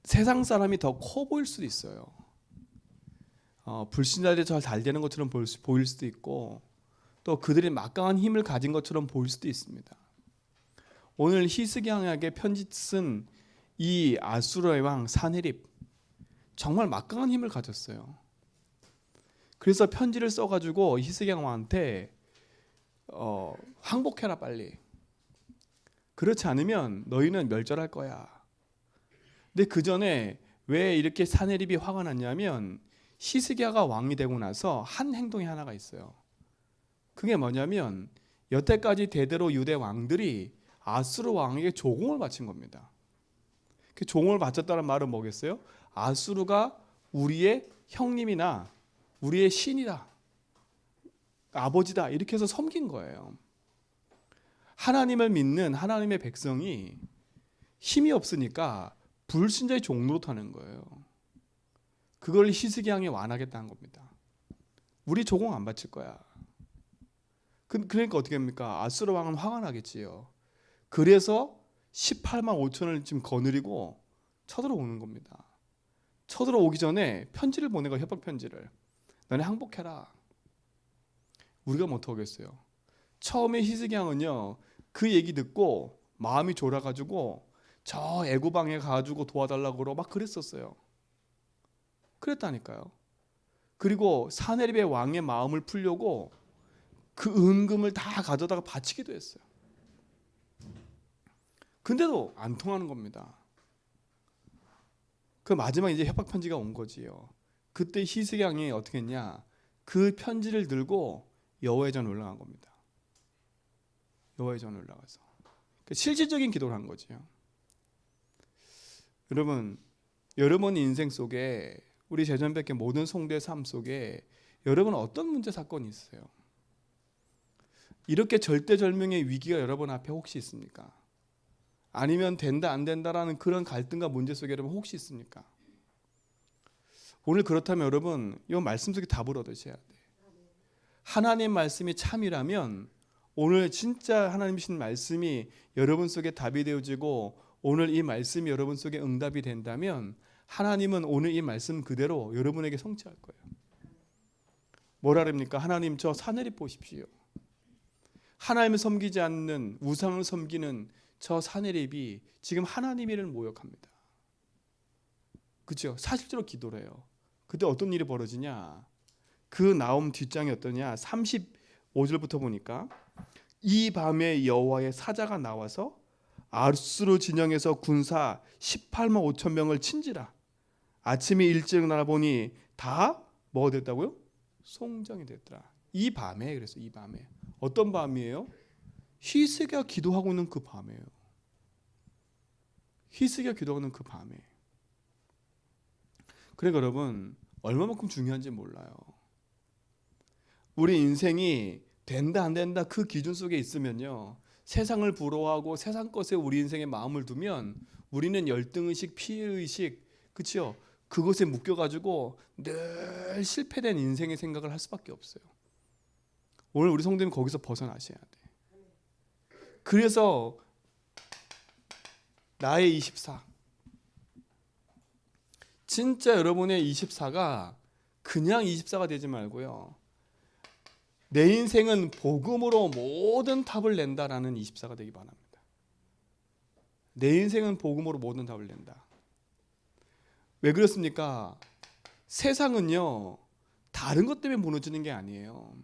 세상 사람이 더 커 보일 수도 있어요. 불신자들이 잘 되는 것처럼 보일 수도 있고, 또 그들이 막강한 힘을 가진 것처럼 보일 수도 있습니다. 오늘 히스기야에게 편지 쓴 이 아수르의 왕 사네립, 정말 막강한 힘을 가졌어요. 그래서 편지를 써가지고 히스기야 왕한테 항복해라 빨리. 그렇지 않으면 너희는 멸절할 거야. 근데 그 전에 왜 이렇게 사네립이 화가 났냐면, 히스기야가 왕이 되고 나서 한 행동이 하나가 있어요. 그게 뭐냐면 여태까지 대대로 유대 왕들이 아수르 왕에게 조공을 바친 겁니다. 그 조공을 바쳤다는 말은 뭐겠어요? 아수르가 우리의 형님이나 우리의 신이다, 아버지다, 이렇게 해서 섬긴 거예요. 하나님을 믿는 하나님의 백성이 힘이 없으니까 불신자의 종로로 타는 거예요. 그걸 히스기야에 완하겠다는 겁니다. 우리 조공 안 바칠 거야. 그러니까 어떻게 합니까? 아수르 왕은 화가 나겠지요. 그래서 18만 5천을 지금 거느리고 쳐들어오는 겁니다. 쳐들어오기 전에 편지를 보내고, 협박 편지를. 너네 항복해라. 우리가 못 하겠어요. 처음에 히스기야는요, 그 얘기 듣고 마음이 졸아가지고 저 애고방에 가가지고 도와달라고 그러고 막 그랬었어요. 그랬다니까요. 그리고 사네립의 왕의 마음을 풀려고 그 은금을 다 가져다가 바치기도 했어요. 근데도 안 통하는 겁니다. 그 마지막 이제 협박 편지가 온 거지요. 그때 히스기야이 어떻게 했냐? 그 편지를 들고 여호와의 전에 올라간 겁니다. 여호와의 전에 올라가서 실질적인 기도를 한 거지요. 여러분 인생 속에, 우리 제전백회 모든 성도의 삶 속에 여러분 어떤 문제 사건이 있어요? 이렇게 절대절명의 위기가 여러분 앞에 혹시 있습니까? 아니면 된다 안 된다라는 그런 갈등과 문제 속에 여러분 혹시 있습니까? 오늘 그렇다면 여러분 이 말씀 속에 답을 얻으셔야 돼요. 하나님 말씀이 참이라면 오늘 진짜 하나님 주신 말씀이 여러분 속에 답이 되어지고, 오늘 이 말씀이 여러분 속에 응답이 된다면 하나님은 오늘 이 말씀 그대로 여러분에게 성취할 거예요. 뭐라 그럽니까? 하나님 저 사내립 보십시오. 하나님을 섬기지 않는 우상을 섬기는 저 사내립이 지금 하나님 이를 모욕합니다. 그렇죠? 사실적으로 기도를 해요. 그때 어떤 일이 벌어지냐? 그 나움 뒷장이 어떠냐? 35절부터 보니까 이 밤에 여호와의 사자가 나와서 아수르 진영에서 군사 18만 5천 명을 친지라. 아침에 일찍 나보니 다 뭐가 됐다고요? 송장이 됐더라. 이 밤에. 그래서 이 밤에 어떤 밤이에요? 히스기야 기도하고 있는 그 밤이에요. 히스기야 기도하고 있는 그 밤에. 그러니까 여러분 얼마만큼 중요한지 몰라요. 우리 인생이 된다 안 된다 그 기준 속에 있으면요, 세상을 부러워하고 세상 것에 우리 인생의 마음을 두면 우리는 열등의식, 피해의식, 그렇죠? 그것에 묶여가지고 늘 실패된 인생의 생각을 할 수밖에 없어요. 오늘 우리 성도님 거기서 벗어나셔야 돼. 그래서 나의 24, 진짜 여러분의 24가 그냥 24가 되지 말고요, 내 인생은 복음으로 모든 답을 낸다라는 24가 되기 바랍니다. 내 인생은 복음으로 모든 답을 낸다. 왜 그렇습니까? 세상은요 다른 것 때문에 무너지는 게 아니에요.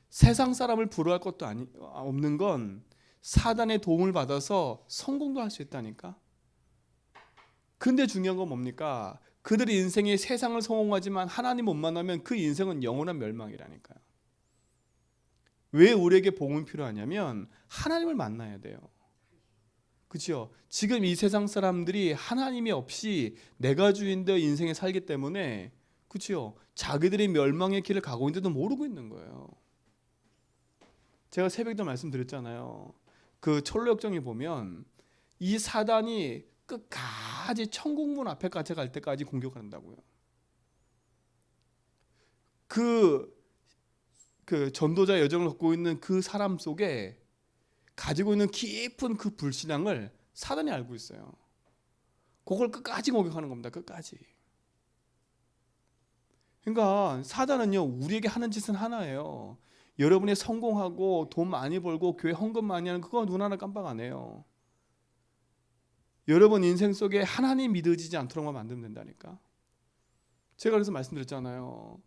세상 사람을 부러워할 것도 없는 건 사단의 도움을 받아서 성공도 할 수 있다니까. 근데 중요한 건 뭡니까? 그들의 인생이 세상을 성공하지만 하나님 못 만나면 그 인생은 영원한 멸망이라니까요. 왜 우리에게 복음이 필요하냐면 하나님을 만나야 돼요. 그렇죠? 지금 이 세상 사람들이 하나님이 없이 내가 주인되어 인생에 살기 때문에, 그렇죠? 자기들이 멸망의 길을 가고 있는데도 모르고 있는 거예요. 제가 새벽에도 말씀드렸잖아요. 그 철로역정에 보면 이 사단이 끝까지 천국문 앞에까지 갈 때까지 공격한다고요. 그 전도자 여정을 걷고 있는 그 사람 속에 가지고 있는 깊은 그 불신앙을 사단이 알고 있어요. 그걸 끝까지 공격하는 겁니다. 끝까지. 그러니까 사단은요, 우리에게 하는 짓은 하나예요. 여러분이 성공하고 돈 많이 벌고 교회 헌금 많이 하는 그거 눈 하나 깜빡 안 해요. 여러분 인생 속에 하나님 믿어지지 않도록만 만들면 된다니까. 제가 그래서 말씀드렸잖아요.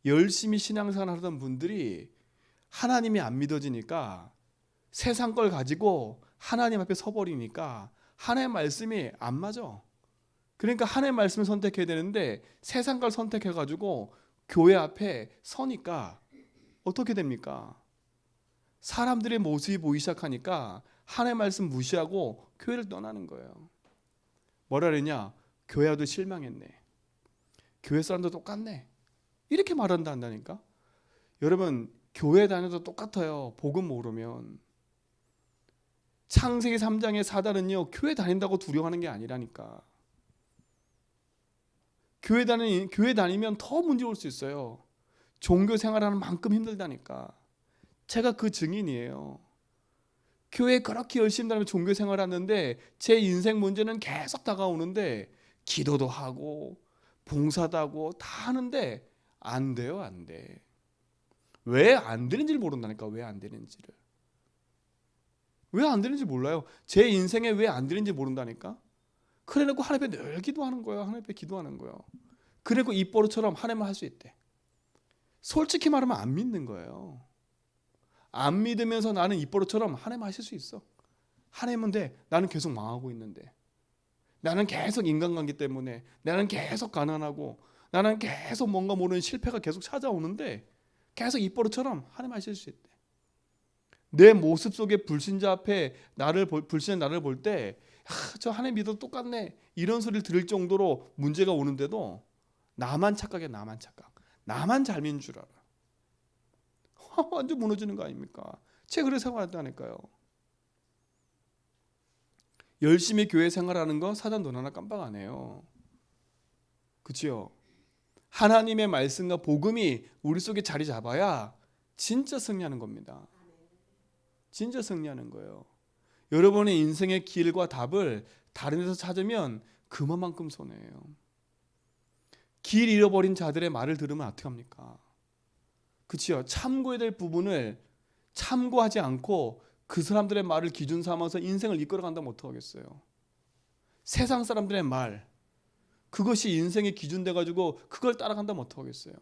열심히 신앙생활 하던 분들이 하나님이 안 믿어지니까 세상 걸 가지고 하나님 앞에 서버리니까 하나님의 말씀이 안 맞아. 그러니까 하나님의 말씀을 선택해야 되는데 세상 걸 선택해가지고 교회 앞에 서니까 어떻게 됩니까? 사람들의 모습이 보이기 시작하니까 하나님의 말씀 무시하고 교회를 떠나는 거예요. 뭐라 그랬냐? 교회 와도 실망했네. 교회 사람도 똑같네. 이렇게 말한다니까. 여러분 교회 다녀도 똑같아요. 복음 모르면. 창세기 3장의 사단은요, 교회 다닌다고 두려워하는 게 아니라니까. 교회 다니면 더 문제 올 수 있어요. 종교 생활하는 만큼 힘들다니까. 제가 그 증인이에요. 교회 그렇게 열심히 다니면 종교 생활하는데 제 인생 문제는 계속 다가오는데 기도도 하고 봉사도 하고 다 하는데 안 돼요, 안 돼. 왜 안 되는지를 모른다니까. 왜 안 되는지를. 왜 안 되는지 몰라요. 제 인생에 왜 안 되는지 모른다니까. 그래놓고 하나님 앞에 늘 기도하는 거예요. 하나님 앞에 기도하는 거예요. 그리고 입버릇처럼 하나님은 할 수 있대. 솔직히 말하면 안 믿는 거예요. 안 믿으면서 나는 입버릇처럼 하나님 하실 수 있어. 하나님은 돼. 나는 계속 망하고 있는데. 나는 계속 인간관계 때문에. 나는 계속 가난하고. 나는 계속 뭔가 모르는 실패가 계속 찾아오는데 계속 입버릇처럼 하나님 하실 수 있대. 내 모습 속에 불신자 앞에 불신한 나를 볼 때 저 하나님 믿어도 똑같네 이런 소리를 들을 정도로 문제가 오는데도 나만 착각해. 나만 착각. 나만 잘 믿는 줄 알아. 완전 무너지는 거 아닙니까? 제가 그래서 생활한다니까요. 열심히 교회 생활하는 거 사단 돈 하나 깜빡 안 해요. 그치요? 하나님의 말씀과 복음이 우리 속에 자리 잡아야 진짜 승리하는 겁니다. 진짜 승리하는 거예요. 여러분의 인생의 길과 답을 다른 데서 찾으면 그만큼 손해예요. 길 잃어버린 자들의 말을 들으면 어떻게 합니까? 그치요? 참고해야 될 부분을 참고하지 않고 그 사람들의 말을 기준 삼아서 인생을 이끌어간다면 어떡하겠어요? 세상 사람들의 말, 그것이 인생의 기준 돼가지고 그걸 따라간다면 어떡하겠어요?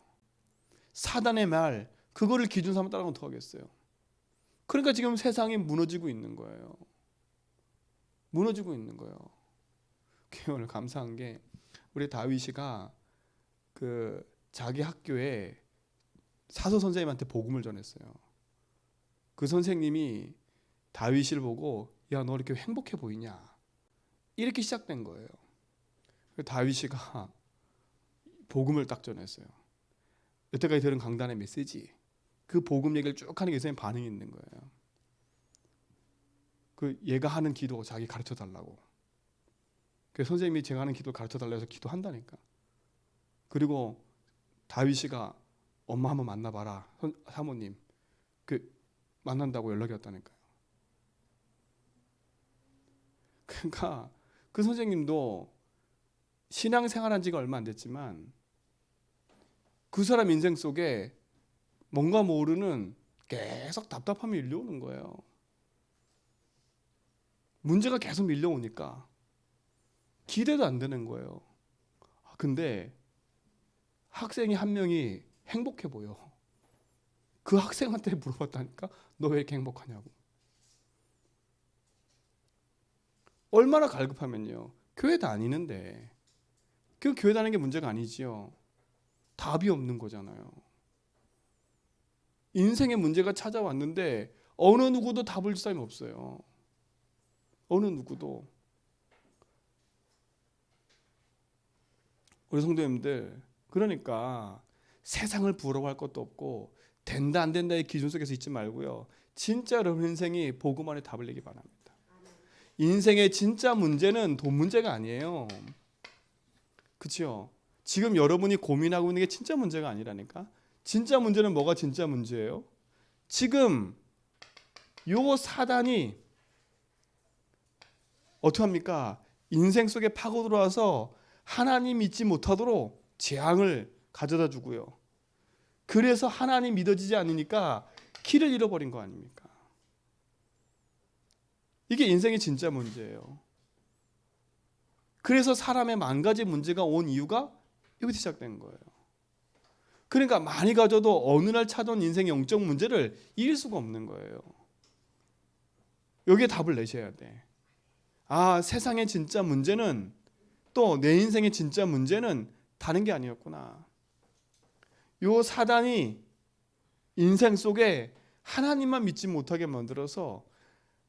사단의 말, 그거를 기준 삼아 따라가면 어떡하겠어요? 그러니까 지금 세상이 무너지고 있는 거예요. 무너지고 있는 거예요. 오늘 감사한 게 우리 다윗이가 그 자기 학교에 사서 선생님한테 복음을 전했어요. 그 선생님이 다윗을 보고 야, 너 이렇게 행복해 보이냐? 이렇게 시작된 거예요. 다윗이가 복음을 딱 전했어요. 여태까지 들은 강단의 메시지, 그 복음 얘기를 쭉 하는 게 선생님 반응이 있는 거예요. 그 얘가 하는 기도 자기 가르쳐 달라고. 그 선생님이 제가 하는 기도 가르쳐 달라고 해서 기도한다니까. 그리고 다윗이가 엄마 한번 만나봐라. 사모님 그 만난다고 연락이 왔다니까요. 그러니까 그 선생님도 신앙생활한 지가 얼마 안 됐지만 그 사람 인생 속에 뭔가 모르는 계속 답답함이 밀려오는 거예요. 문제가 계속 밀려오니까 기대도 안 되는 거예요. 근데 학생이 한 명이 행복해 보여. 그 학생한테 물어봤다니까. 너 왜 이렇게 행복하냐고. 얼마나 갈급하면요. 교회 다니는데. 그 교회 다니는 게 문제가 아니지요. 답이 없는 거잖아요. 인생의 문제가 찾아왔는데 어느 누구도 답을 줄 사람이 없어요. 어느 누구도. 우리 성도님들, 그러니까 세상을 부러워할 것도 없고 된다 안 된다의 기준 속에서 있지 말고요. 진짜 여러분 인생이 복음 안에 답을 내기 바랍니다. 인생의 진짜 문제는 돈 문제가 아니에요. 그렇죠? 지금 여러분이 고민하고 있는 게 진짜 문제가 아니라니까. 진짜 문제는 뭐가 진짜 문제예요? 지금 요 사단이 어떡합니까? 인생 속에 파고 들어와서 하나님 믿지 못하도록 재앙을 가져다 주고요. 그래서 하나님 믿어지지 않으니까 길을 잃어버린 거 아닙니까? 이게 인생의 진짜 문제예요. 그래서 사람의 만 가지 문제가 온 이유가 여기서 시작된 거예요. 그러니까 많이 가져도 어느 날 찾아온 인생의 영적 문제를 이길 수가 없는 거예요. 여기에 답을 내셔야 돼. 아, 세상의 진짜 문제는, 또 내 인생의 진짜 문제는 다른 게 아니었구나. 요 사단이 인생 속에 하나님만 믿지 못하게 만들어서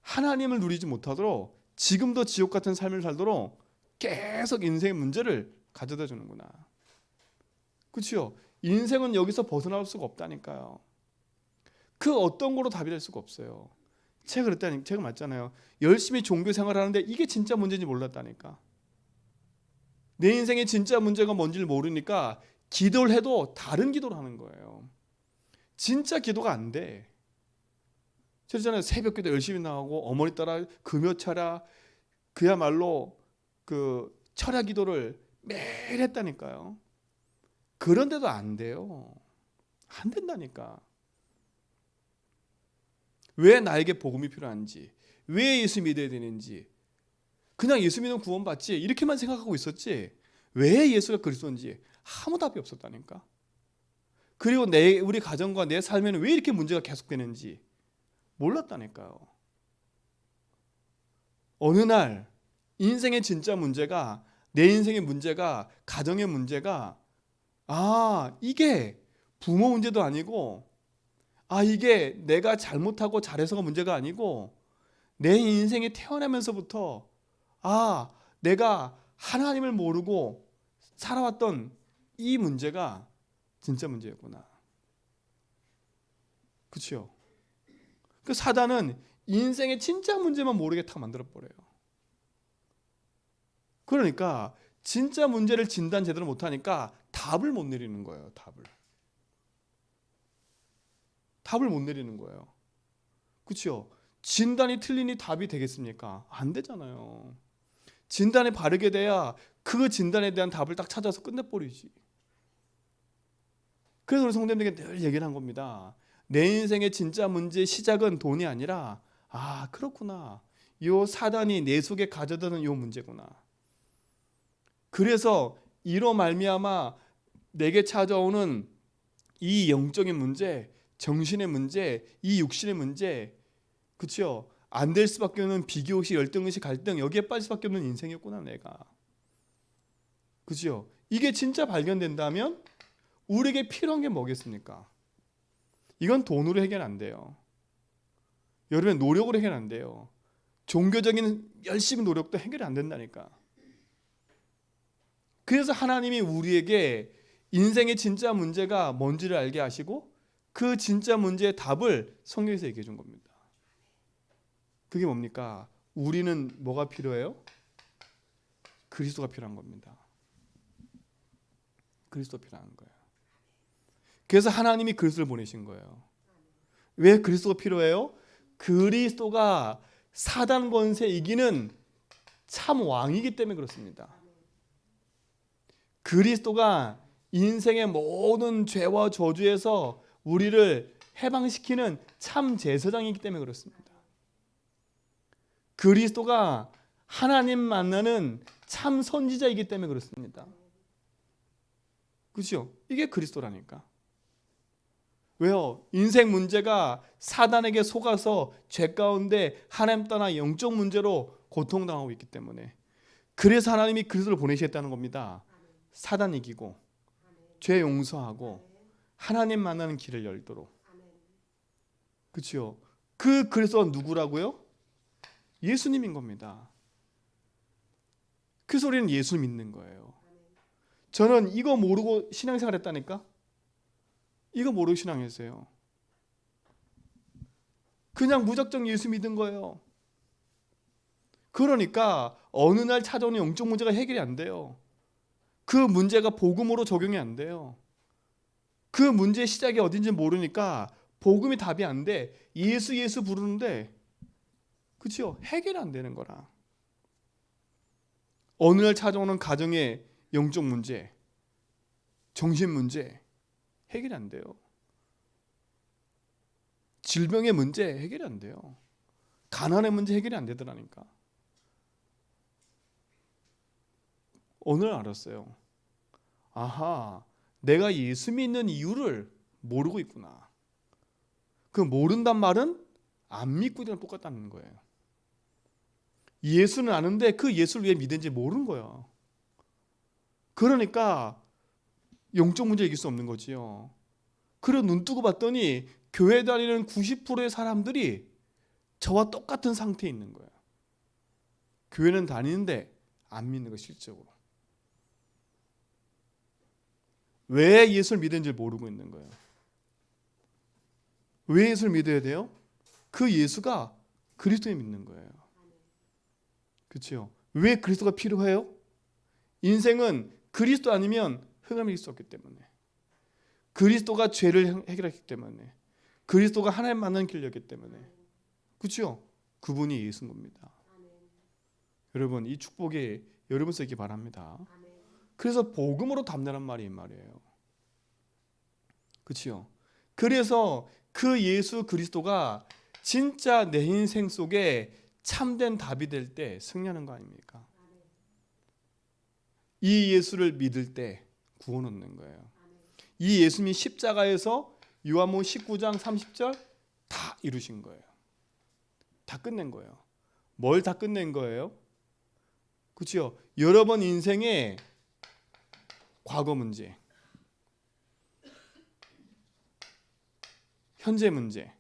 하나님을 누리지 못하도록, 지금도 지옥 같은 삶을 살도록 계속 인생의 문제를 가져다 주는구나. 그렇죠? 인생은 여기서 벗어날 수가 없다니까요. 그 어떤 거로 답이 될 수가 없어요. 제가 맞잖아요. 열심히 종교 생활하는데 이게 진짜 문제인지 몰랐다니까. 내 인생의 진짜 문제가 뭔지를 모르니까 기도를 해도 다른 기도를 하는 거예요. 진짜 기도가 안 돼. 그렇잖아요. 새벽 기도 열심히 나가고 어머니 따라 금요 철야, 그야말로 그 철야 기도를 매일 했다니까요. 그런데도 안 돼요. 안 된다니까. 왜 나에게 복음이 필요한지, 왜 예수 믿어야 되는지, 그냥 예수 믿으면 구원받지 이렇게만 생각하고 있었지, 왜 예수가 그리스도인지 아무 답이 없었다니까. 그리고 우리 가정과 내 삶에는 왜 이렇게 문제가 계속되는지 몰랐다니까요. 어느 날 인생의 진짜 문제가, 내 인생의 문제가, 가정의 문제가, 아, 이게 부모 문제도 아니고, 아, 이게 내가 잘못하고 잘해서가 문제가 아니고, 내 인생에 태어나면서부터 아, 내가 하나님을 모르고 살아왔던 이 문제가 진짜 문제였구나. 그렇죠? 그 사단은 인생의 진짜 문제만 모르게 다 만들어버려요. 그러니까 진짜 문제를 진단 제대로 못하니까 답을 못 내리는 거예요. 답을 못 내리는 거예요. 그렇죠? 진단이 틀리니 답이 되겠습니까? 안 되잖아요. 진단이 바르게 돼야 그 진단에 대한 답을 딱 찾아서 끝내버리지. 그래서 우리 성도님들에게 늘 얘기를 한 겁니다. 내 인생의 진짜 문제의 시작은 돈이 아니라, 아, 그렇구나, 요 사단이 내 속에 가져다는 요 문제구나. 그래서 이로 말미암아 내게 찾아오는 이 영적인 문제, 정신의 문제, 이 육신의 문제, 그렇죠? 안 될 수밖에 없는 비교의식, 열등의식, 갈등, 여기에 빠질 수밖에 없는 인생이었구나 내가. 그렇죠? 이게 진짜 발견된다면 우리에게 필요한 게 뭐겠습니까? 이건 돈으로 해결 안 돼요. 여러분, 노력으로 해결 안 돼요. 종교적인 열심히 노력도 해결이 안 된다니까. 그래서 하나님이 우리에게 인생의 진짜 문제가 뭔지를 알게 하시고 그 진짜 문제의 답을 성경에서 얘기해 준 겁니다. 그게 뭡니까? 우리는 뭐가 필요해요? 그리스도가 필요한 겁니다. 그리스도 필요한 거예요. 그래서 하나님이 그리스도를 보내신 거예요. 왜 그리스도가 필요해요? 그리스도가 사단 권세 이기는 참 왕이기 때문에 그렇습니다. 그리스도가 인생의 모든 죄와 저주에서 우리를 해방시키는 참 제사장이기 때문에 그렇습니다. 그리스도가 하나님 만나는 참 선지자이기 때문에 그렇습니다. 그렇죠? 이게 그리스도라니까. 왜요? 인생 문제가 사단에게 속아서 죄 가운데 하나님 떠나 영적 문제로 고통당하고 있기 때문에, 그래서 하나님이 그리스도를 보내셨다는 겁니다. 사단 이기고 죄 용서하고 하나님 만나는 길을 열도록. 그렇죠? 그 그리스도가 누구라고요? 예수님인 겁니다. 그래서 우리는 예수 믿는 거예요. 저는 이거 모르고 신앙생활 했다니까? 이거 모르고 신앙했어요. 그냥 무작정 예수 믿은 거예요. 그러니까 어느 날 찾아오는 영적 문제가 해결이 안 돼요. 그 문제가 복음으로 적용이 안 돼요. 그 문제의 시작이 어딘지 모르니까 복음이 답이 안 돼. 예수 부르는데, 그렇죠? 해결이 안 되는 거라. 어느 날 찾아오는 가정의 영적 문제, 정신 문제 해결이 안 돼요. 질병의 문제 해결이 안 돼요. 가난의 문제 해결이 안 되더라니까. 어느 날 알았어요. 아하, 내가 예수 믿는 이유를 모르고 있구나. 그 모른단 말은 안 믿고 있는 건 똑같다는 거예요. 예수는 아는데 그 예수를 왜 믿는지 모르는 거야. 그러니까 영적 문제 이길 수 없는 거지요. 그리고 눈 뜨고 봤더니 교회 다니는 90%의 사람들이 저와 똑같은 상태에 있는 거예요. 교회는 다니는데 안 믿는 거 실적으로. 왜 예수를 믿는지 모르고 있는 거예요. 왜 예수를 믿어야 돼요? 그 예수가 그리스도에 믿는 거예요. 그렇죠? 왜 그리스도가 필요해요? 인생은 그리스도 아니면 흑암일 수 없기 때문에, 그리스도가 죄를 해결했기 때문에, 그리스도가 하나님 만나는 길이었기 때문에, 그렇죠? 그분이 예수인 겁니다. 여러분, 이 축복이 여러분 쓰기 바랍니다. 그래서 복음으로 담내란 말이 이 말이에요. 그렇죠? 그래서 그 예수 그리스도가 진짜 내 인생 속에 참된 답이 될 때 승리하는 거 아닙니까? 이 예수를 믿을 때 구원 얻는 거예요. 이 예수님이 십자가에서 요한복음 19장 30절 다 이루신 거예요. 다 끝낸 거예요. 뭘 다 끝낸 거예요? 그렇죠? 여러분 인생의 과거 문제, 현재 문제,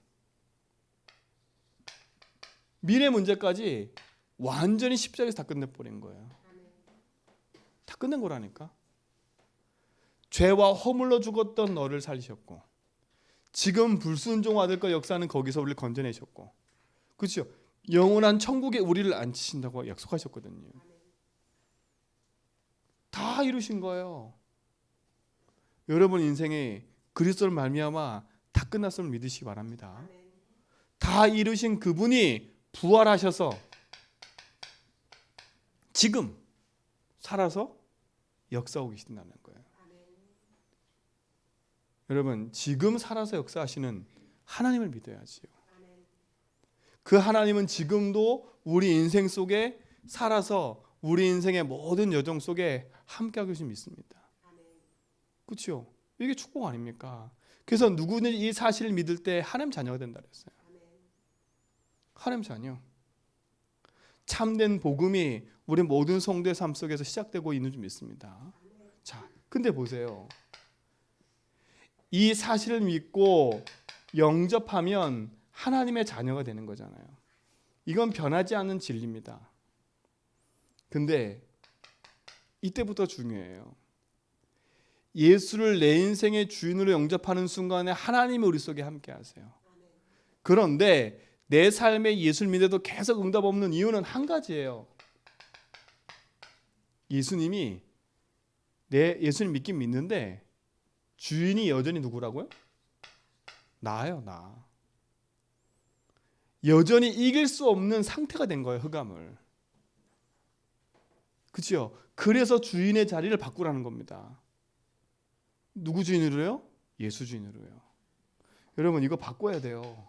미래 문제까지 완전히 십자가에서 다 끝내버린 거예요. 다 끝낸 거라니까. 죄와 허물로 죽었던 너를 살리셨고, 지금 불순종아들과 역사는 거기서 우리를 건져내셨고, 그렇죠? 영원한 천국에 우리를 앉히신다고 약속하셨거든요. 다 이루신 거예요. 여러분 인생에 그리스도를 말미암아 다 끝났음을 믿으시기 바랍니다. 다 이루신 그분이 부활하셔서 지금 살아서 역사하고 계신다는 거예요. 여러분 지금 살아서 역사하시는 하나님을 믿어야지요. 그 하나님은 지금도 우리 인생 속에 살아서 우리 인생의 모든 여정 속에 함께하고 계신 믿습니다. 그렇죠? 이게 축복 아닙니까? 그래서 누구는 이 사실을 믿을 때 하나님 자녀가 된다 그랬어요. 하나님 자녀. 참된 복음이 우리 모든 성도의 삶 속에서 시작되고 있는 줄 믿습니다. 자, 근데 보세요. 이 사실을 믿고 영접하면 하나님의 자녀가 되는 거잖아요. 이건 변하지 않는 진리입니다. 근데 이때부터 중요해요. 예수를 내 인생의 주인으로 영접하는 순간에 하나님이 우리 속에 함께 하세요. 그런데 내 삶에 예수를 믿어도 계속 응답 없는 이유는 한 가지예요. 예수님이 내 예수님 믿긴 믿는데 주인이 여전히 누구라고요? 나예요, 나. 여전히 이길 수 없는 상태가 된 거예요, 흑암을. 그렇죠? 그래서 주인의 자리를 바꾸라는 겁니다. 누구 주인으로요? 예수 주인으로요. 여러분 이거 바꿔야 돼요.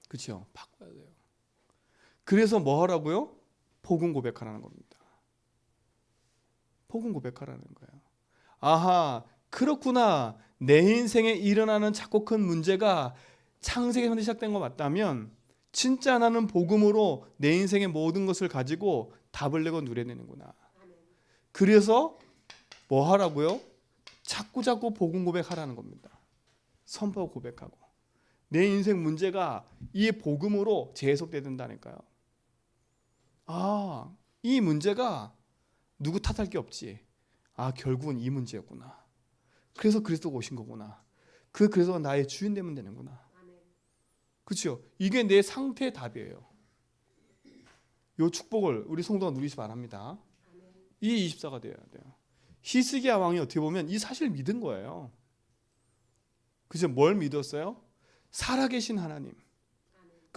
그렇죠? 바꿔야 돼요. 그래서 뭐 하라고요? 복음 고백하라는 겁니다. 복음 고백하라는 거예요. 아하, 그렇구나. 내 인생에 일어나는 작고 큰 문제가 창세기에서 시작된 거 맞다면 진짜 나는 복음으로 내 인생의 모든 것을 가지고 답을 내고 누려내는구나. 그래서 뭐 하라고요? 자꾸 복음 고백하라는 겁니다. 선포 고백하고 내 인생 문제가 이 복음으로 재해석된다니까요. 아, 이 문제가 누구 탓할 게 없지. 아, 결국은 이 문제였구나. 그래서 그리스도가 오신 거구나. 그래서 나의 주인 되면 되는구나. 그렇죠? 이게 내 상태의 답이에요. 이 축복을 우리 성도가 누리시 바랍니다. 이 24가 되어야 돼요. 히스기야 왕이 어떻게 보면 이 사실을 믿은 거예요. 그죠? 뭘 믿었어요? 살아계신 하나님.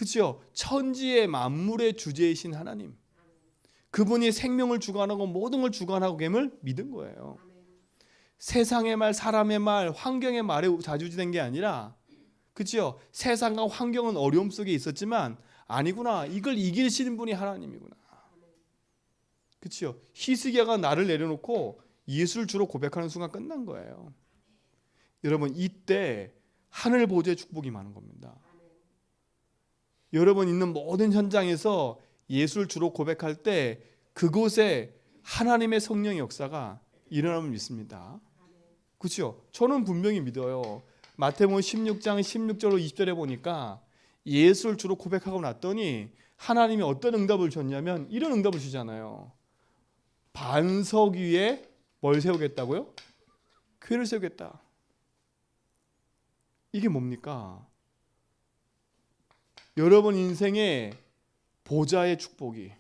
그렇죠? 천지의 만물의 주제이신 하나님, 그분이 생명을 주관하고 모든 걸 주관하고 계심을 믿은 거예요. 세상의 말, 사람의 말, 환경의 말에 좌지우지된 게 아니라, 그렇죠? 세상과 환경은 어려움 속에 있었지만 아니구나, 이걸 이기시는 분이 하나님이구나. 그렇죠? 히스기야가 나를 내려놓고 예수를 주로 고백하는 순간 끝난 거예요. 여러분, 이때 하늘 보좌의 축복이 많은 겁니다. 여러분 있는 모든 현장에서 예수를 주로 고백할 때 그곳에 하나님의 성령의 역사가 일어남을 믿습니다. 그렇죠? 저는 분명히 믿어요. 마태복음 16장 16절로 20절에 보니까 예수를 주로 고백하고 났더니 하나님이 어떤 응답을 줬냐면 이런 응답을 주잖아요. 반석 위에 뭘 세우겠다고요? 교회를 세우겠다. 이게 뭡니까? 여러분 인생의 보좌의 축복이,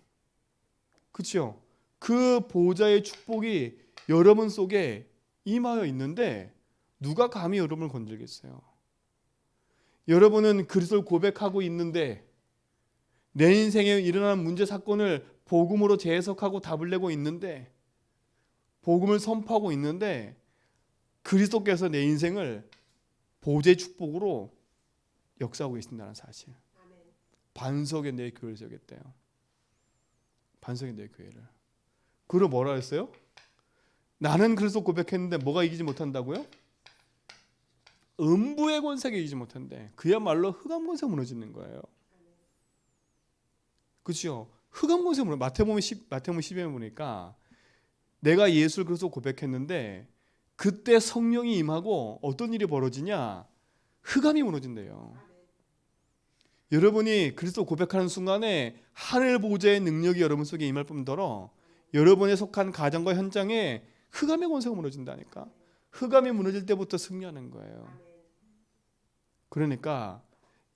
그렇죠? 그 보좌의 축복이 여러분 속에 임하여 있는데 누가 감히 여러분을 건들겠어요? 여러분은 그리스도를 고백하고 있는데 내 인생에 일어난 문제 사건을 복음으로 재해석하고 답을 내고 있는데, 복음을 선포하고 있는데 그리스도께서 내 인생을 보좌의 축복으로 역사하고 계신다는 사실. 반석에 내 교회를 세우겠대요. 반석에 내 교회를. 그리고 뭐라 했어요? 나는 그리스도 고백했는데 뭐가 이기지 못한다고요? 음부의 권세가 이기지 못한대. 그야말로 흑암 권세가 무너지는 거예요. 그렇죠? 흑암 권세가 무너져. 마태복음 10에 보니까 내가 예수를 그리스도 고백했는데 그때 성령이 임하고 어떤 일이 벌어지냐? 흑암이 무너진대요. 여러분이 그리스도 고백하는 순간에 하늘 보좌의 능력이 여러분 속에 임할 뿐더러 여러분에 속한 가정과 현장에 흑암의 권세가 무너진다니까. 흑암이 무너질 때부터 승리하는 거예요. 그러니까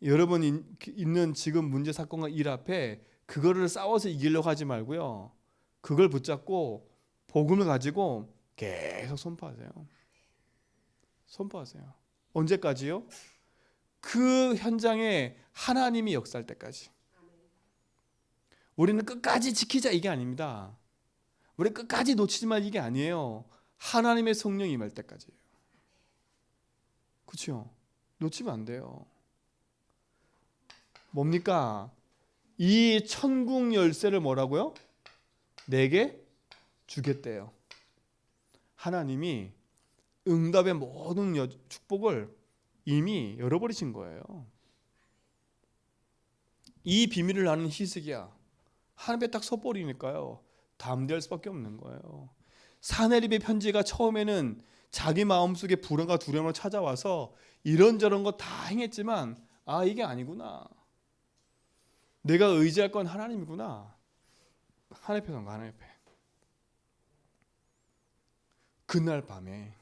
여러분 있는 지금 문제 사건과 일 앞에 그거를 싸워서 이기려고 하지 말고요. 그걸 붙잡고 복음을 가지고 계속 선포하세요. 선포하세요. 언제까지요? 그 현장에 하나님이 역사할 때까지. 우리는 끝까지 지키자 이게 아닙니다. 우리 끝까지 놓치지 말 이게 아니에요. 하나님의 성령이 임할 때까지예요. 그렇죠? 놓치면 안 돼요. 뭡니까? 이 천국 열쇠를 뭐라고요? 내게 주겠대요. 하나님이 응답의 모든 축복을 이미 열어버리신 거예요. 이 비밀을 아는 히스기야 하나님께 딱 서버리니까요, 담대할 수밖에 없는 거예요. 사내립의 편지가 처음에는 자기 마음속에 불안과 두려움을 찾아와서 이런저런 거 다 행했지만 아, 이게 아니구나, 내가 의지할 건 하나님이구나. 하나님 편한 거, 하나님 편. 그날 밤에,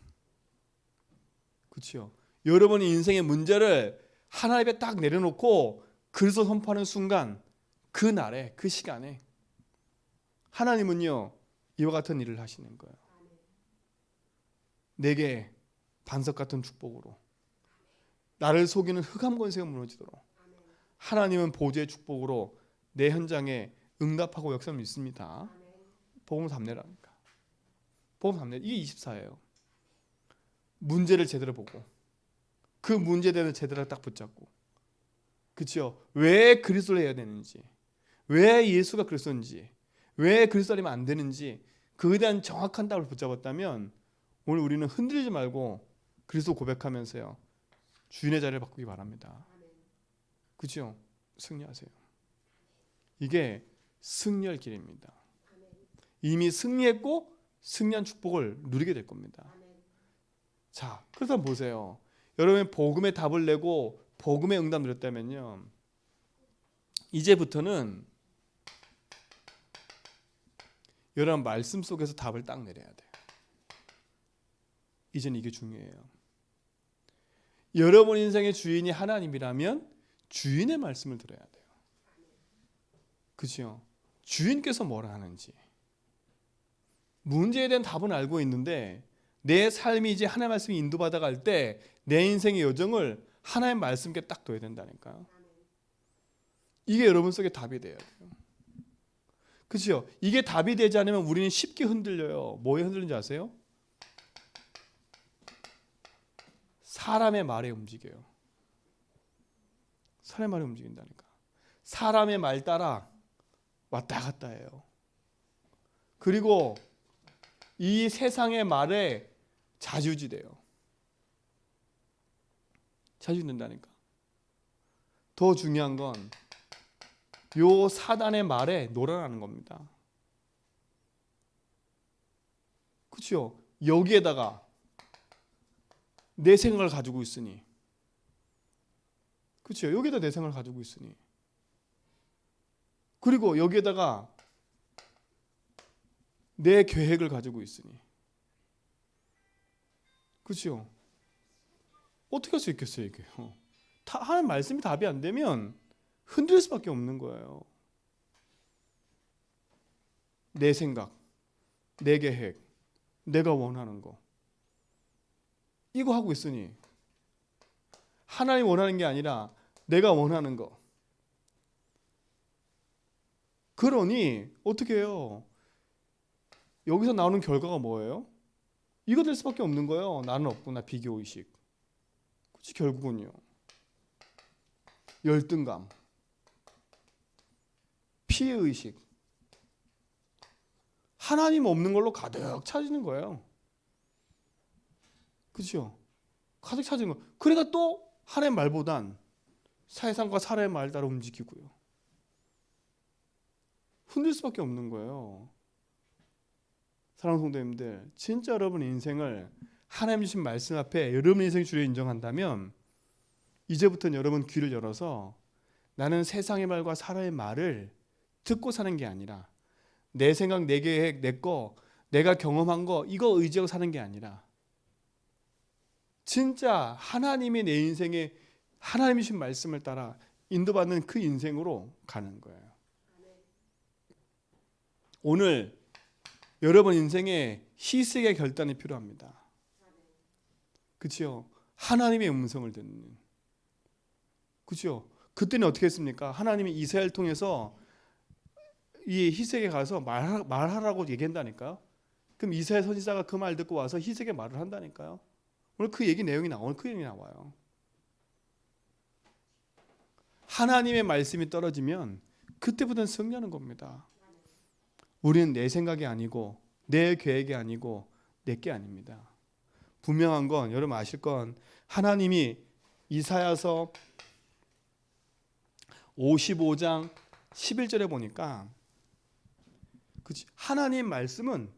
그렇죠? 여러분이 인생의 문제를 하나님에 딱 내려놓고 그리스도 선포하는 순간, 그 날에, 그 시간에 하나님은요 이와 같은 일을 하시는 거예요. 내게 반석 같은 축복으로, 나를 속이는 흑암 권세가 무너지도록 하나님은 보좌의 축복으로 내 현장에 응답하고 역사를 믿습니다. 복음 3내라니까. 복음 3내, 이게 24예요. 문제를 제대로 보고 그 문제에 대해서 제대로 딱 붙잡고, 그렇죠? 왜 그리스도를 해야 되는지, 왜 예수가 그리스도인지, 왜 그리스도라면 안 되는지, 그에 대한 정확한 답을 붙잡았다면 오늘 우리는 흔들리지 말고 그리스도 고백하면서요 주인의 자리를 바꾸기 바랍니다. 그렇죠? 승리하세요. 이게 승리할 길입니다. 이미 승리했고 승리한 축복을 누리게 될 겁니다. 자, 그래서 보세요. 여러분 복음의 답을 내고 복음의 응답 누렸다면요, 이제부터는 여러분 말씀 속에서 답을 딱 내려야 돼요. 이제는 이게 중요해요. 여러분 인생의 주인이 하나님이라면 주인의 말씀을 들어야 돼요. 그렇죠? 주인께서 뭐라 하는지, 문제에 대한 답은 알고 있는데 내 삶이 이제 하나님의 말씀이 인도받아 갈 때 내 인생의 여정을 하나님의 말씀께 딱 둬야 된다니까요. 이게 여러분 속에 답이 돼야 돼요. 그렇죠? 이게 답이 되지 않으면 우리는 쉽게 흔들려요. 뭐에 흔들리는지 아세요? 사람의 말에 움직여요. 사람의 말에 움직인다니까. 사람의 말 따라 왔다 갔다 해요. 그리고 이 세상의 말에 자주지돼요. 자주된다니까. 더 중요한 건 요 사단의 말에 놀아나는 겁니다. 그렇죠? 여기에다가 내 생각을 가지고 있으니, 그렇죠? 여기에다 내 생각을 가지고 있으니, 그리고 여기에다가 내 계획을 가지고 있으니, 그렇죠? 어떻게 할 수 있겠어요, 이게? 하나님 말씀이 답이 안 되면 흔들릴 수밖에 없는 거예요. 내 생각, 내 계획, 내가 원하는 거, 이거 하고 있으니 하나님 원하는 게 아니라 내가 원하는 거. 그러니 어떻게 해요? 여기서 나오는 결과가 뭐예요? 이거 될 수밖에 없는 거예요. 나는 없구나, 비교의식. 그렇지, 결국은요. 열등감, 피해의식, 하나님 없는 걸로 가득 차지는 거예요. 그렇죠? 가득 차지는 거. 그러니까 또 하나님 말보단 세상과 사람의 말 따라 움직이고요. 흔들 수밖에 없는 거예요. 사랑하는 성도님들, 진짜 여러분 인생을 하나님 주신 말씀 앞에 여러분 인생 주로 인정한다면 이제부터는 여러분 귀를 열어서 나는 세상의 말과 사람의 말을 듣고 사는 게 아니라 내 생각, 내 계획, 내 거, 내가 경험한 거 이거 의지하고 사는 게 아니라 진짜 하나님이 내 인생에 하나님이 주신 말씀을 따라 인도받는 그 인생으로 가는 거예요. 오늘 여러분 인생에 희생의 결단이 필요합니다. 그렇죠? 하나님의 음성을 듣는. 그렇죠? 그때는 어떻게 했습니까? 하나님이 이스라엘 통해서 이 희색에 가서 말하라고 얘기한다니까요. 그럼 이스라엘 선지자가 그 말 듣고 와서 희색에 말을 한다니까요. 오늘 그 얘기 내용이 오늘 그 얘기 나와요. 하나님의 말씀이 떨어지면 그때부터는 승리하는 겁니다. 우리는 내 생각이 아니고 내 계획이 아니고 내 게 아닙니다. 분명한 건 여러분 아실 건 하나님이 이사야서 55장 11절에 보니까 하나님 말씀은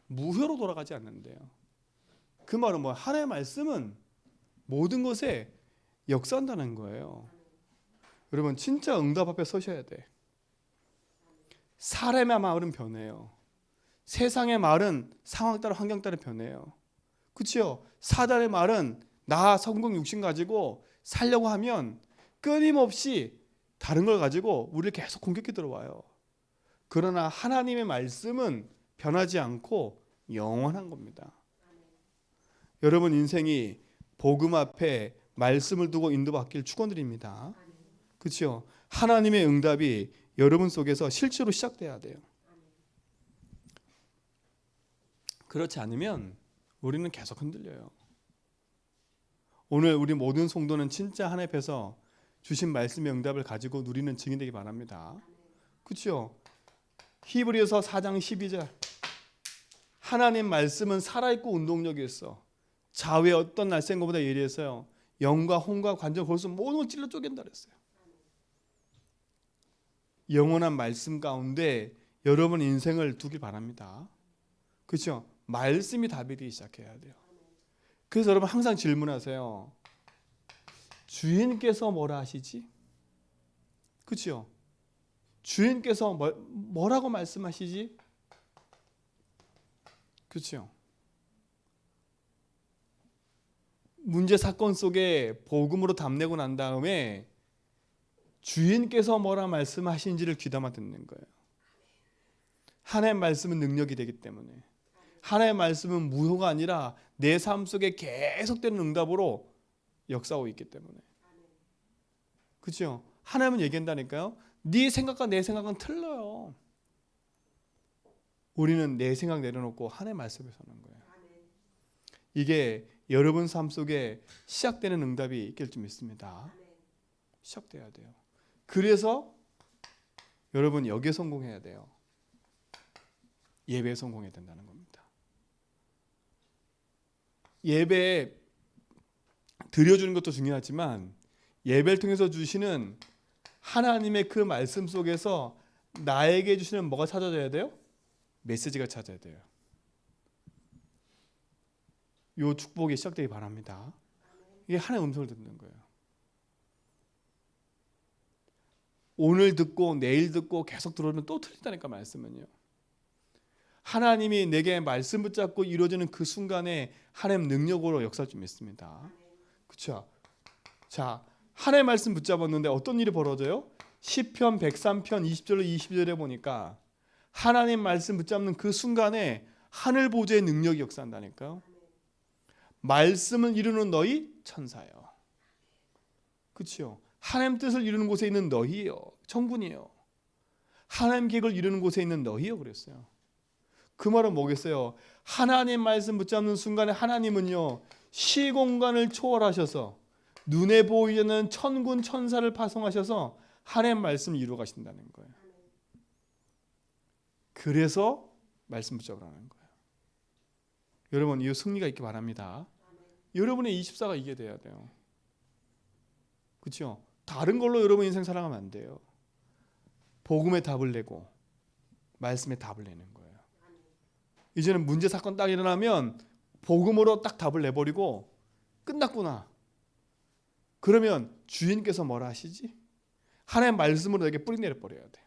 무효로 돌아가지 않는데요. 그 말은 뭐 하나님의 말씀은 모든 것에 역사한다는 거예요. 여러분 진짜 응답 앞에 서셔야 돼. 사람의 말은 변해요. 세상의 말은 상황 따라 환경 따라 변해요. 그렇죠? 사단의 말은 나 성공 욕심 가지고 살려고 하면 끊임없이 다른 걸 가지고 우리를 계속 공격해 들어와요. 그러나 하나님의 말씀은 변하지 않고 영원한 겁니다. 여러분 인생이 복음 앞에 말씀을 두고 인도받길 축원드립니다. 그렇죠? 하나님의 응답이 여러분 속에서 실제로 시작돼야 돼요. 그렇지 않으면 우리는 계속 흔들려요. 오늘 우리 모든 성도는 진짜 하나님 앞에서 주신 말씀의 응답을 가지고 누리는 증인 되기 바랍니다. 그렇죠? 히브리서 4장 12절 하나님 말씀은 살아있고 운동력이 있어 좌우의 어떤 날쌘 것보다 예리해서요 영과 혼과 관절 골수 모든 걸 찔러 쪼갠다 그랬어요. 영원한 말씀 가운데 여러분 인생을 두길 바랍니다. 그렇죠? 말씀이 답이 되기 시작해야 돼요. 그래서 여러분 항상 질문하세요. 주인께서 뭐라 하시지? 그렇죠? 주인께서 뭐라고 말씀하시지? 그렇죠? 문제 사건 속에 복음으로 답내고 난 다음에 주인께서 뭐라 말씀하신지를 귀담아 듣는 거예요. 하나님의 말씀은 능력이 되기 때문에 하나님의 말씀은 무효가 아니라 내 삶 속에 계속되는 응답으로 역사하고 있기 때문에 그렇죠? 하나님은 얘기한다니까요. 네 생각과 내 생각은 틀려요. 우리는 내 생각 내려놓고 하나님의 말씀에 서는 거예요. 이게 여러분 삶 속에 시작되는 응답이 있길 좀 믿습니다. 시작돼야 돼요. 그래서 여러분 여기에 성공해야 돼요. 예배에 성공해야 된다는 겁니다. 예배에 드려주는 것도 중요하지만 예배를 통해서 주시는 하나님의 그 말씀 속에서 나에게 주시는 뭐가 찾아져야 돼요? 메시지가 찾아야 돼요. 이 축복이 시작되기 바랍니다. 이게 하나의 음성을 듣는 거예요. 오늘 듣고 내일 듣고 계속 들어오면 또 틀린다니까 말씀은요. 하나님이 내게 말씀 붙잡고 이루어지는 그 순간에 하나님 능력으로 역사할 줄 믿습니다. 그렇죠? 자, 하나님의 말씀 붙잡았는데 어떤 일이 벌어져요? 시편 103편 20절로 22절에 보니까 하나님 말씀 붙잡는 그 순간에 하늘 보좌의 능력이 역사한다니까요. 말씀을 이루는 너희 천사요. 그렇죠? 하나님 뜻을 이루는 곳에 있는 너희요. 천군이에요. 하나님 계획을 이루는 곳에 있는 너희요 그랬어요. 그 말은 뭐겠어요? 하나님 말씀 붙잡는 순간에 하나님은요. 시공간을 초월하셔서 눈에 보이지 않는 천군 천사를 파송하셔서 하나님 말씀을 이루어 가신다는 거예요. 그래서 말씀 붙잡으라는 거예요. 여러분 이 승리가 있기 바랍니다. 여러분의 24가 이게 돼야 돼요. 그렇죠? 다른 걸로 여러분 인생 살아가면 안 돼요. 복음의 답을 내고 말씀의 답을 내는 거예요. 이제는 문제 사건 딱 일어나면 복음으로 딱 답을 내버리고 끝났구나. 그러면 주인께서 뭐라 하시지? 하나님의 말씀으로 내게 뿌리 내려버려야 돼요.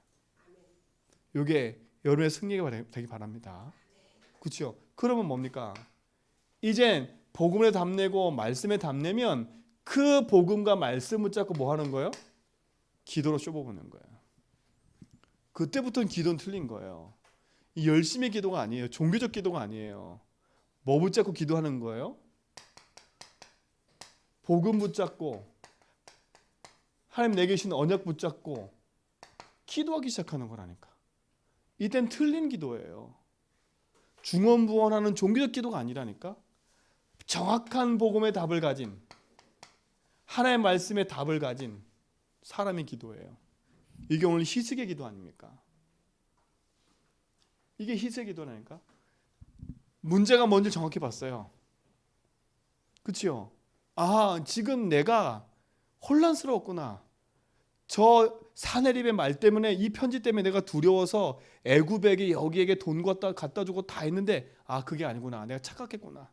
이게 여러분의 승리가 되기 바랍니다. 그렇죠? 그러면 뭡니까? 이젠 복음에 답내고 말씀에 답내면 그 복음과 말씀 붙잡고 뭐 하는 거예요? 기도로 쇼부는 거예요. 그때부터는 기도는 틀린 거예요. 이 열심히 기도가 아니에요. 종교적 기도가 아니에요. 뭐 붙잡고 기도하는 거예요? 복음 붙잡고 하나님 내게 주신 언약 붙잡고 기도하기 시작하는 거라니까. 이땐 틀린 기도예요. 중언부언하는 종교적 기도가 아니라니까. 정확한 복음의 답을 가진 하나님의 말씀의 답을 가진 사람의 기도예요. 이게 오늘 희석의 기도 아닙니까? 이게 희석의 기도라니까. 문제가 뭔지 정확히 봤어요. 그렇죠? 아, 지금 내가 혼란스러웠구나. 저 사내립의 말 때문에 이 편지 때문에 내가 두려워서 애굽에게 여기에게 돈 갖다 주고 다 했는데 아 그게 아니구나. 내가 착각했구나.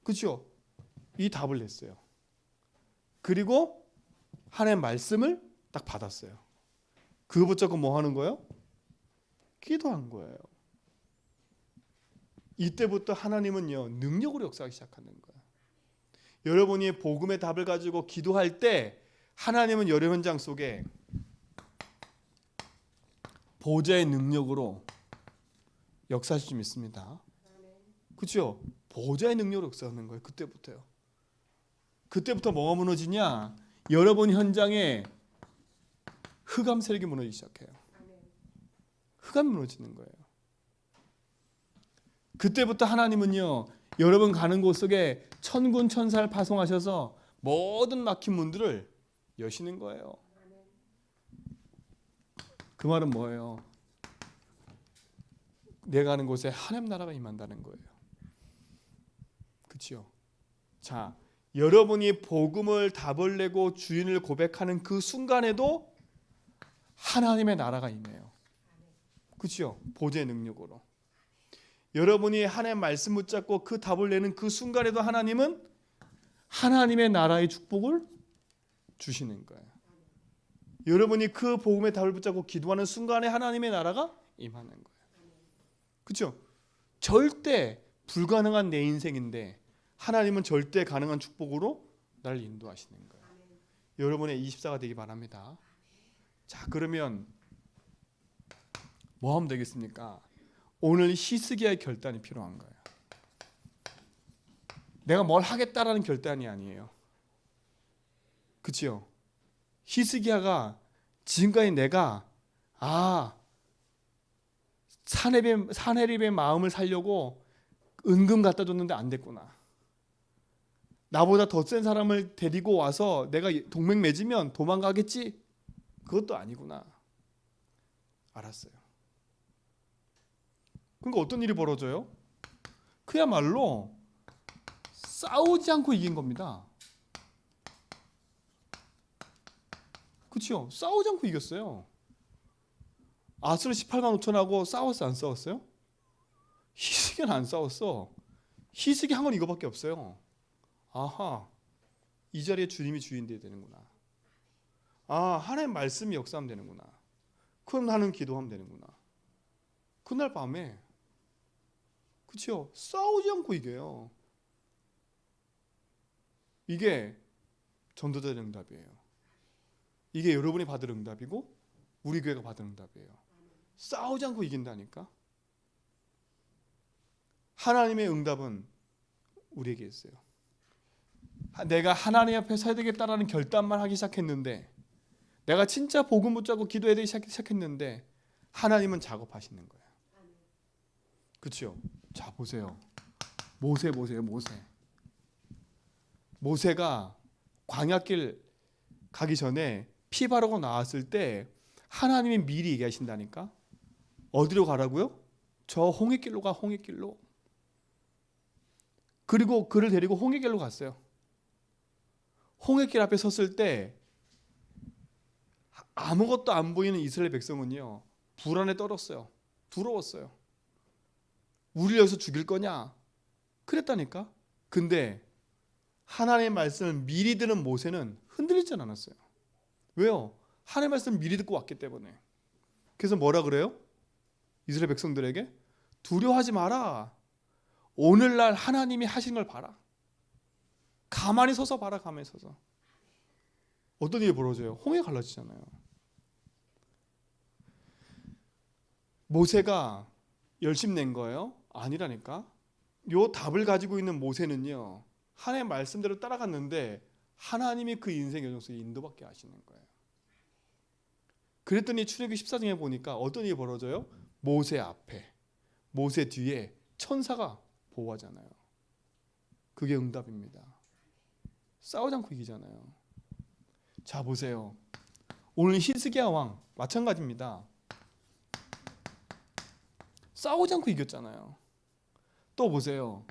그렇죠? 이 답을 냈어요. 그리고 하나님의 말씀을 딱 받았어요. 그거 붙잡고 뭐 하는 거예요? 기도한 거예요. 이때부터 하나님은요 능력으로 역사하기 시작하는 거예요. 여러분이 복음의 답을 가지고 기도할 때 하나님은 여러 현장 속에 보좌의 능력으로 역사하실 줄 믿습니다. 그렇죠? 보좌의 능력으로 역사하는 거예요. 그때부터요. 그때부터 뭐가 무너지냐? 여러분 현장에 흑암 세력이 무너지기 시작해요. 흑암이 무너지는 거예요. 그때부터 하나님은요 여러분 가는 곳 속에 천군 천사를 파송하셔서 모든 막힌 문들을 여시는 거예요. 그 말은 뭐예요? 내가 가는 곳에 하나님 나라가 임한다는 거예요. 그렇죠? 자, 여러분이 복음을 답을 내고 주인을 고백하는 그 순간에도 하나님의 나라가 임해요. 그렇죠? 보좌의 능력으로. 여러분이 하나님의 말씀 붙잡고 그 답을 내는 그 순간에도 하나님은 하나님의 나라의 축복을 주시는 거예요. 여러분이 그 복음의 답을 붙잡고 기도하는 순간에 하나님의 나라가 임하는 거예요. 그렇죠? 절대 불가능한 내 인생인데 하나님은 절대 가능한 축복으로 나를 인도하시는 거예요. 여러분의 24가 되기 바랍니다. 자, 그러면 뭐 하면 되겠습니까? 오늘 히스기야의 결단이 필요한 거예요. 내가 뭘 하겠다라는 결단이 아니에요. 그렇죠? 히스기야가 지금까지 내가 사네립의 마음을 살려고 은금 갖다 줬는데 안 됐구나. 나보다 더 센 사람을 데리고 와서 내가 동맹 맺으면 도망가겠지? 그것도 아니구나. 알았어요. 그러니까 어떤 일이 벌어져요? 그야말로 싸우지 않고 이긴 겁니다. 그렇죠? 싸우지 않고 이겼어요. 아수르 18만 5천하고 싸웠어요? 안 싸웠어요? 히스기야는 안 싸웠어. 히스기야 한 건 이거밖에 없어요. 아하, 이 자리에 주님이 주인 돼야 되는구나. 하나님 말씀이 역사하면 되는구나. 그럼 나는 기도하면 되는구나. 그날 밤에, 그렇죠? 싸우지 않고 이겨요. 이게 전도자의 응답이에요. 이게 여러분이 받을 응답이고 우리 교회가 받을 응답이에요. 싸우지 않고 이긴다니까. 하나님의 응답은 우리에게 있어요. 내가 하나님 앞에 서야 되겠다라는 결단만 하기 시작했는데, 내가 진짜 복음 붙잡고 기도해야 되기 시작했는데 하나님은 작업하시는 거예요. 그렇죠? 자, 보세요. 모세가 광야길 가기 전에 피 바르고 나왔을 때 하나님이 미리 얘기하신다니까. 어디로 가라고요? 저 홍해길로 가, 홍해길로. 그리고 그를 데리고 홍해길로 갔어요. 홍해길 앞에 섰을 때 아무것도 안 보이는 이스라엘 백성은요, 불안에 떨었어요. 두려웠어요. 우리를 여기서 죽일 거냐? 그랬다니까. 근데 하나님의 말씀을 미리 들은 모세는 흔들리지 않았어요. 왜요? 하나님의 말씀을 미리 듣고 왔기 때문에. 그래서 뭐라 그래요? 이스라엘 백성들에게 두려워하지 마라. 오늘날 하나님이 하신 걸 봐라. 가만히 서서 봐라. 가만히 서서. 어떤 일이 벌어져요? 홍해 갈라지잖아요. 모세가 열심 낸 거예요? 아니라니까. 요 답을 가지고 있는 모세는요, 하나님의 말씀대로 따라갔는데 하나님이 그 인생 여정 속에 인도받게 하시는 거예요. 그랬더니 출애굽기 14장에 보니까 어떤 일이 벌어져요? 모세 앞에, 모세 뒤에 천사가 보호하잖아요. 그게 응답입니다. 싸우지 않고 이기잖아요. 자, 보세요. 오늘 히스기야 왕 마찬가지입니다. 싸우지 않고 이겼잖아요. 또 보세요.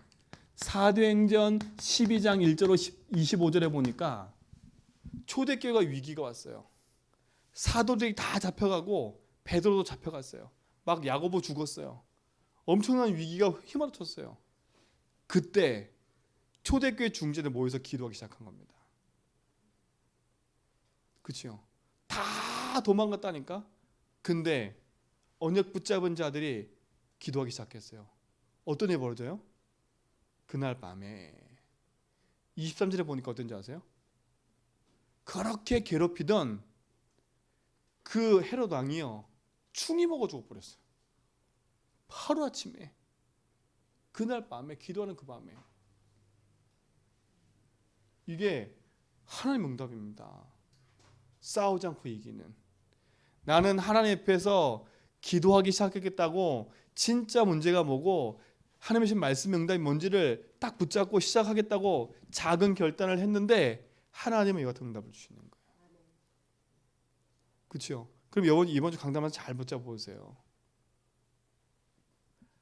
사도행전 12장 1절 25절에 보니까 초대교회가 위기가 왔어요. 사도들이 다 잡혀가고 베드로도 잡혀갔어요. 막 야고보 죽었어요. 엄청난 위기가 휘몰아쳤어요. 그때 초대교회 중재들 모여서 기도하기 시작한 겁니다. 그렇죠? 다 도망갔다니까. 근데 언약 붙잡은 자들이 기도하기 시작했어요. 어떤 일이 벌어져요? 그날 밤에 23절에 보니까 어떤지 아세요? 그렇게 괴롭히던 그 헤롯 왕이요, 충이 먹어 죽어버렸어요. 하루아침에. 그날 밤에, 기도하는 그 밤에. 이게 하나님의 응답입니다. 싸우지 않고 이기는. 나는 하나님 앞에서 기도하기 시작했겠다고, 진짜 문제가 뭐고 하나님의 신 말씀의 응답이 뭔지를 딱 붙잡고 시작하겠다고 작은 결단을 했는데 하나님은 이 같은 응답을 주시는 거예요. 그렇죠? 그럼 이번 주 강단만 잘 붙잡아 보세요.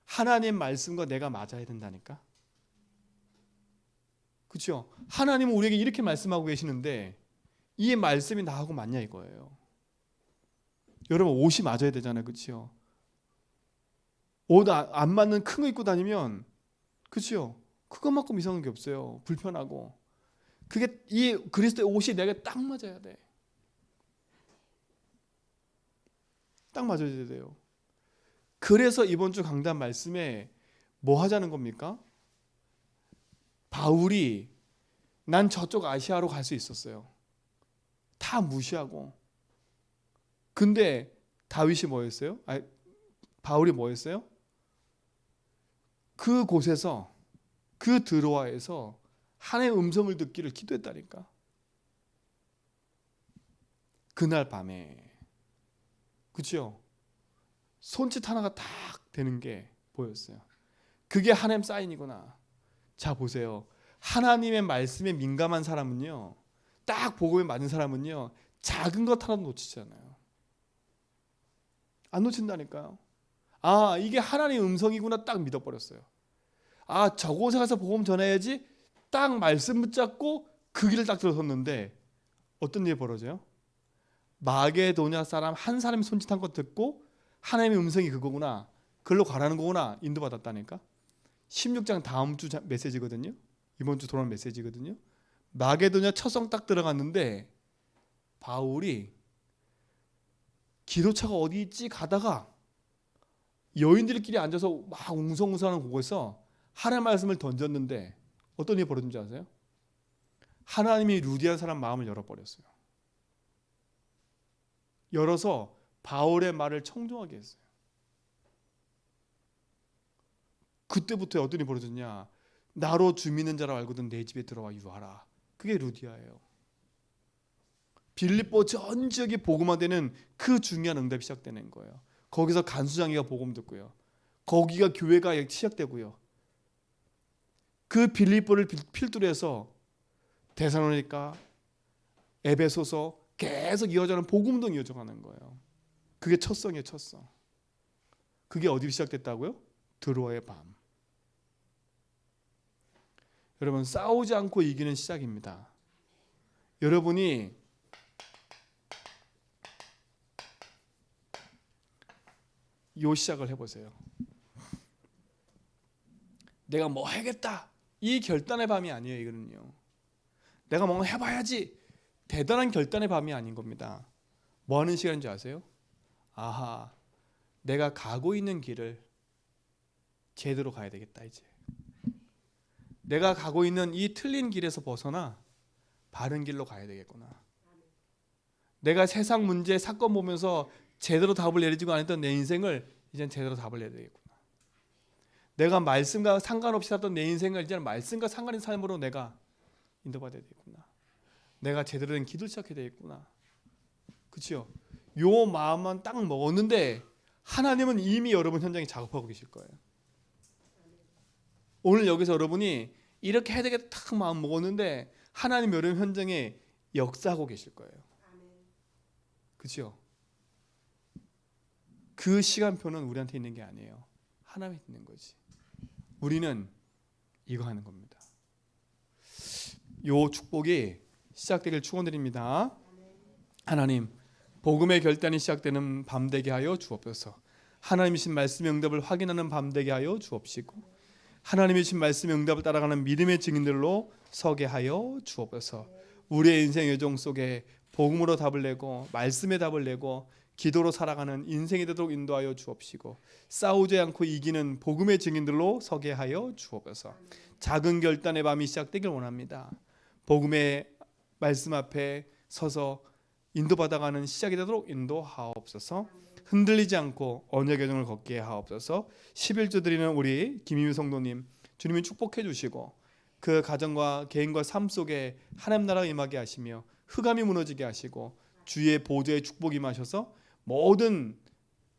하나님 말씀과 내가 맞아야 된다니까. 그렇죠? 하나님은 우리에게 이렇게 말씀하고 계시는데 이 말씀이 나하고 맞냐 이거예요. 여러분, 옷이 맞아야 되잖아요. 그렇죠? 옷 안 맞는 큰 거 입고 다니면, 그렇죠? 그것만큼 이상한 게 없어요. 불편하고. 그게 이 그리스도의 옷이 내게 딱 맞아야 돼. 딱 맞아야 돼요. 그래서 이번 주 강단 말씀에 뭐 하자는 겁니까? 바울이 난 저쪽 아시아로 갈 수 있었어요. 다 무시하고. 근데 다윗이 뭐였어요? 바울이 뭐였어요? 그곳에서, 그 드로아에서 하나님의 음성을 듣기를 기도했다니까. 그날 밤에, 그렇죠? 손짓 하나가 딱 되는 게 보였어요. 그게 하나님 사인이구나. 자, 보세요. 하나님의 말씀에 민감한 사람은요, 딱 복음에 맞는 사람은요, 작은 것 하나도 놓치지 않아요. 안 놓친다니까요. 아, 이게 하나님의 음성이구나 딱 믿어버렸어요. 아, 저곳에 가서 복음 전해야지 딱 말씀 붙잡고 그 길을 딱 들어섰는데 어떤 일이 벌어져요? 마게도냐 사람 한 사람이 손짓한 거 듣고 하나님의 음성이 그거구나, 그걸로 가라는 거구나 인도받았다니까. 16장 다음 주 메시지거든요. 이번 주 돌아온 메시지거든요. 마게도냐 처성 딱 들어갔는데 바울이 기도차가 어디 있지 가다가 여인들끼리 앉아서 막 웅성웅성하는 곳에서 하나님의 말씀을 던졌는데 어떤 일이 벌어진지 아세요? 하나님이 루디안 사람 마음을 열어버렸어요. 열어서 바울의 말을 청종하게 했어요. 그때부터 어떤 일이 벌어졌냐? 나로 주 믿는 자라 알거든 내 집에 들어와 유하라. 그게 루디아예요. 빌립보 전 지역이 복음화되는 그 중요한 응답이 시작되는 거예요. 거기서 간수장이가 복음 듣고요. 거기가 교회가 시작되고요. 그 빌립보를 필두로 해서 데살로니가, 에베소서 계속 이어져는 복음도 이어져가는 거예요. 그게 첫성이에요, 첫성. 그게 어디로 시작됐다고요? 드로아의 밤. 여러분, 싸우지 않고 이기는 시작입니다. 여러분이 요 시작을 해보세요. 내가 뭐 해야겠다, 이 결단의 밤이 아니에요. 이거는요, 내가 뭔가 해봐야지, 대단한 결단의 밤이 아닌 겁니다. 뭐 하는 시간인지 아세요? 아하, 내가 가고 있는 길을 제대로 가야 되겠다. 이제 내가 가고 있는 이 틀린 길에서 벗어나 바른 길로 가야 되겠구나. 내가 세상 문제 사건 보면서 제대로 답을 내리지도 않았던 내 인생을 이젠 제대로 답을 내야 되겠구나. 내가 말씀과 상관없이 살던 내 인생을 이제는 말씀과 상관 있는 삶으로 내가 인도받아야 되겠구나. 내가 제대로 된 기도를 시작해야 되겠구나. 그렇죠? 요 마음만 딱 먹었는데 하나님은 이미 여러분 현장에 작업하고 계실 거예요. 오늘 여기서 여러분이 이렇게 해야 되겠다 딱 마음 먹었는데 하나님 여러분 현장에 역사하고 계실 거예요. 그렇죠? 그 시간표는 우리한테 있는 게 아니에요. 하나님이 있는 거지. 우리는 이거 하는 겁니다. 요 축복이 시작되길 축원드립니다. 하나님, 복음의 결단이 시작되는 밤 되게 하여 주옵소서. 하나님이신 말씀의 응답을 확인하는 밤 되게 하여 주옵시고, 하나님이신 말씀의 응답을 따라가는 믿음의 증인들로 서게 하여 주옵소서. 우리의 인생 여정 속에 복음으로 답을 내고 말씀의 답을 내고 기도로 살아가는 인생이 되도록 인도하여 주옵시고, 싸우지 않고 이기는 복음의 증인들로 서게 하여 주옵소서. 작은 결단의 밤이 시작되길 원합니다. 복음의 말씀 앞에 서서 인도받아가는 시작이 되도록 인도하옵소서. 흔들리지 않고 언약의 여정을 걷게 하옵소서. 11조 드리는 우리 김희미 성도님, 주님이 축복해 주시고 그 가정과 개인과 삶 속에 하나님 나라가 임하게 하시며 흑암이 무너지게 하시고 주의 보좌의 축복이 임하셔서 모든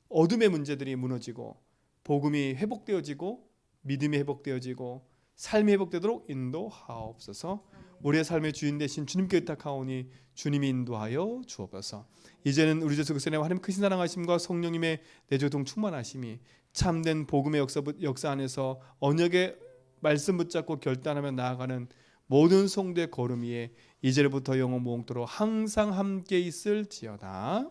어둠의 문제들이 무너지고 복음이 회복되어지고 믿음이 회복되어지고 삶이 회복되도록 인도하옵소서. 우리의 삶의 주인 되신 주님께 의탁하오니 주님이 인도하여 주옵소서. 이제는 우리 주 예수 그리스도의 하나님 크신 사랑하심과 성령님의 내조동 충만하심이 참된 복음의 역사 안에서 언약의 말씀 붙잡고 결단하며 나아가는 모든 성도의 걸음 위에 이제부터 영원 무궁토록 항상 함께 있을지어다.